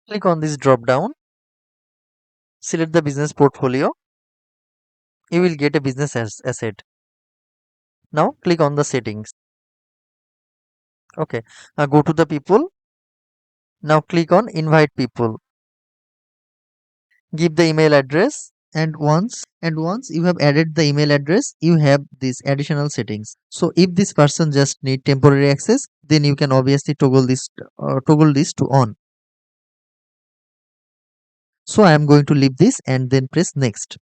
Click on this drop down, select the business portfolio. You will get a business asset. Now click on the settings. Okay, go to the people. Now click on invite people. Give the email address, and once you have added the email address, you have these additional settings. So if this person just need temporary access, then you can obviously toggle this to on. So I am going to leave this and then press next.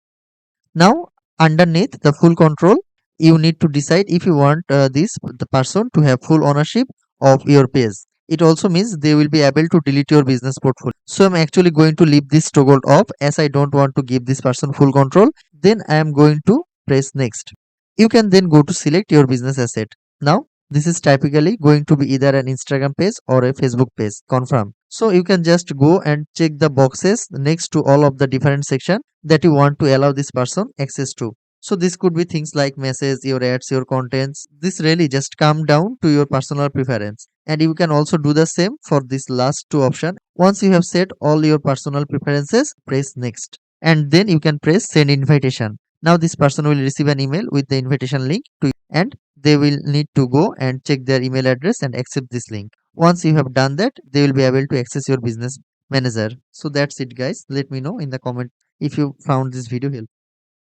Now underneath the full control, you need to decide if you want the person to have full ownership of your page. It also means they will be able to delete your business portfolio. So I'm actually going to leave this toggle off as I don't want to give this person full control. Then I am going to press next. You can then go to select your business asset. Now this is typically going to be either an Instagram page or a Facebook page. Confirm. So you can just go and check the boxes next to all of the different section that you want to allow this person access to. So this could be things like message, your ads, your contents. This really just come down to your personal preference. And you can also do the same for this last two option. Once you have set all your personal preferences, press next. And then you can press send invitation. Now this person will receive an email with the invitation link to you, and they will need to go and check their email address and accept this link. Once you have done that, they will be able to access your business manager. So that's it guys. Let me know in the comment if you found this video helpful.